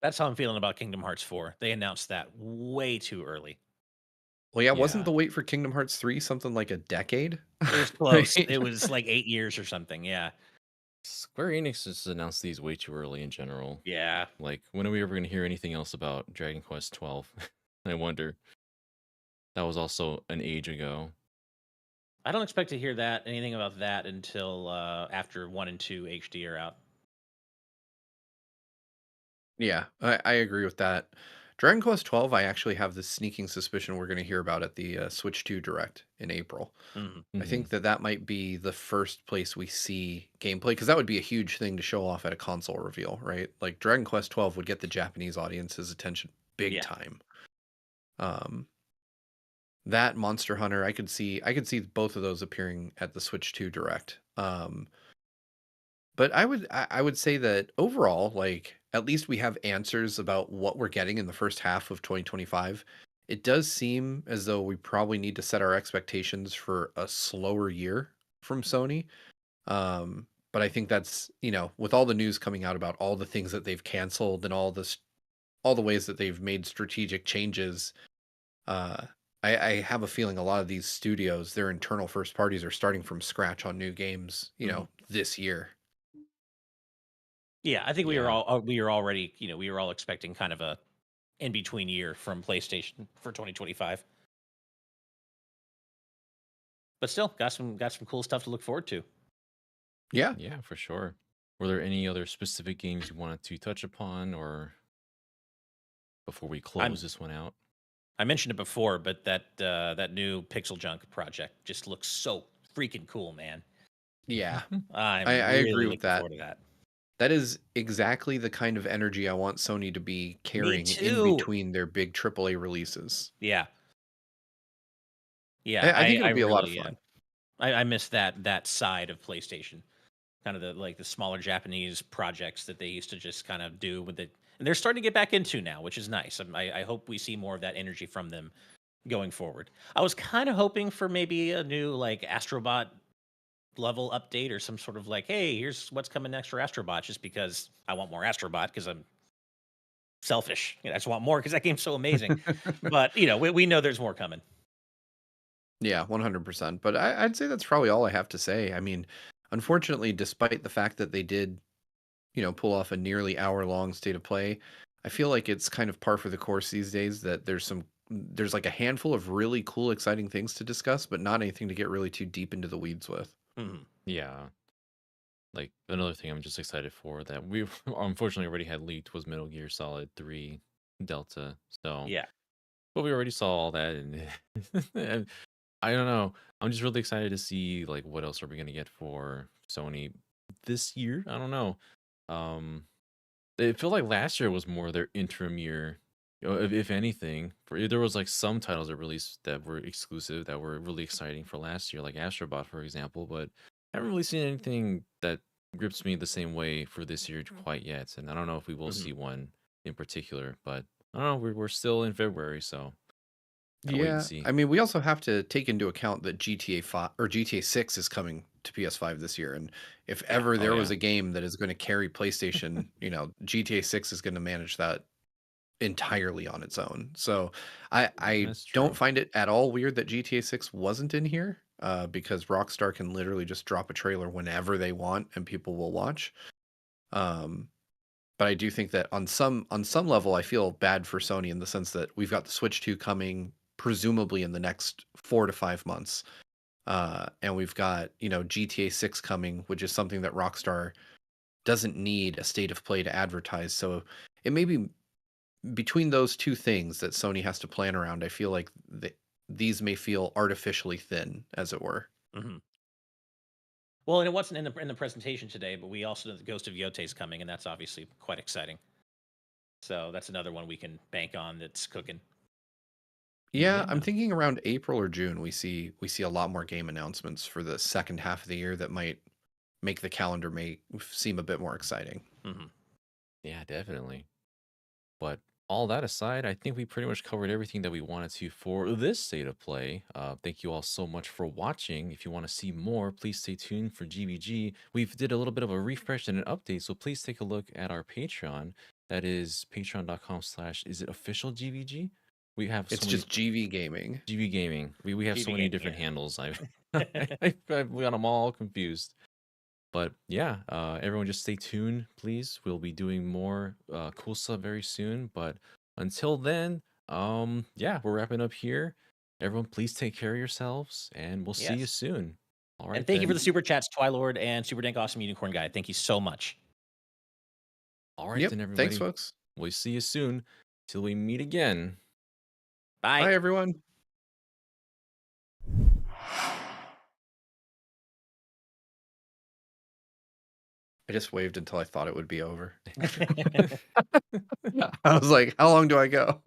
That's how I'm feeling about Kingdom Hearts 4. They announced that way too early. Well, yeah, wasn't Yeah. the wait for Kingdom Hearts 3 something like a decade? It was close. It was like 8 years or something, yeah. Square Enix just announced these way too early in general. Yeah. Like, when are we ever going to hear anything else about Dragon Quest 12? I wonder. That was also an age ago. I don't expect to hear anything about that until after 1 and 2 HD are out. Yeah, I agree with that. Dragon Quest 12, I actually have this sneaking suspicion we're going to hear about at the Switch 2 Direct in April. Mhm. I think that that might be the first place we see gameplay because that would be a huge thing to show off at a console reveal, right? Like Dragon Quest 12 would get the Japanese audience's attention big Yeah. time. That Monster Hunter, I could see both of those appearing at the Switch 2 Direct. But I would say that overall, like at least we have answers about what we're getting in the first half of 2025. It does seem as though we probably need to set our expectations for a slower year from Sony. But I think that's, with all the news coming out about all the things that they've canceled and all the ways that they've made strategic changes, uh, I have a feeling a lot of these studios, their internal first parties are starting from scratch on new games, this year. Yeah, I think we were Yeah. all we were already, we were all expecting kind of a in between year from PlayStation for 2025. But still, got some cool stuff to look forward to. Yeah. Yeah, for sure. Were there any other specific games you wanted to touch upon or before we close this one out? I mentioned it before, but that new Pixel Junk project just looks so freaking cool, man. Yeah. I'm I really agree with looking that. forward to that. That is exactly the kind of energy I want Sony to be Me carrying in too. between their big AAA releases. Yeah. Yeah, I think I it'll be a lot of really fun. I miss that side of PlayStation. Kind of the smaller Japanese projects that they used to just kind of do with it. And they're starting to get back into now, which is nice. I hope we see more of that energy from them going forward. I was kind of hoping for maybe a new like Astrobot level update or some sort of like, hey, here's what's coming next for Astrobot, just because I want more Astrobot because I'm selfish. I just want more because that game's so amazing. But we know there's more coming. Yeah, 100%. But I'd say that's probably all I have to say. I mean, unfortunately, despite the fact that they did, pull off a nearly hour-long state of play, I feel like it's kind of par for the course these days that there's like a handful of really cool, exciting things to discuss, but not anything to get really too deep into the weeds with. Yeah. Like another thing I'm just excited for that we unfortunately already had leaked was Metal Gear Solid 3 Delta. So Yeah. but we already saw all that and, and I don't know. I'm just really excited to see like what else are we gonna get for Sony this year. I don't know. It felt like last year was more their interim year. If anything, there was like some titles that released that were exclusive that were really exciting for last year, like Astrobot, for example. But I haven't really seen anything that grips me the same way for this year quite yet. And I don't know if we will see one in particular, but I don't know. We're still in February, so gotta wait and Yeah, see. I mean, we also have to take into account that GTA 5 or GTA 6 is coming to PS5 this year, and if ever Oh there was yeah. a game that is going to carry PlayStation, GTA 6 is going to manage that entirely on its own. So I That's don't true. find it at all weird that GTA 6 wasn't in here, because Rockstar can literally just drop a trailer whenever they want and people will watch. Um, but I do think that on some level, I feel bad for Sony in the sense that we've got the Switch 2 coming presumably in the next 4 to 5 months, and we've got GTA 6 coming, which is something that Rockstar doesn't need a state of play to advertise. So it may be between those two things that Sony has to plan around. I feel like these may feel artificially thin, as it were. Mhm. Well, and it wasn't in the presentation today, but we also know the Ghost of Yote is coming, and that's obviously quite exciting. So that's another one we can bank on that's cooking. Yeah, I'm thinking around April or June we see a lot more game announcements for the second half of the year that might make the calendar seem a bit more exciting. Yeah, definitely. But all that aside, I think we pretty much covered everything that we wanted to for this state of play. Thank you all so much for watching. If you want to see more, please stay tuned for GVG. We've did a little bit of a refresh and an update, so please take a look at our Patreon. That is patreon.com/is it official GVG? We have It's so just GV Gaming. GV Gaming. We have so GV many Gaming, different yeah. handles. I've got them all confused. But yeah, everyone just stay tuned, please. We'll be doing more cool stuff very soon. But until then, yeah, we're wrapping up here. Everyone, please take care of yourselves, and we'll see you Yes. soon. All right, And thank you then. for the super chats, Twilord and Super Dank Awesome Unicorn Guy. Thank you so much. All right, Yep. then, everybody. Thanks, folks. We'll see you soon. Till we meet again. Bye. Bye, everyone. I just waved until I thought it would be over. I was like, how long do I go?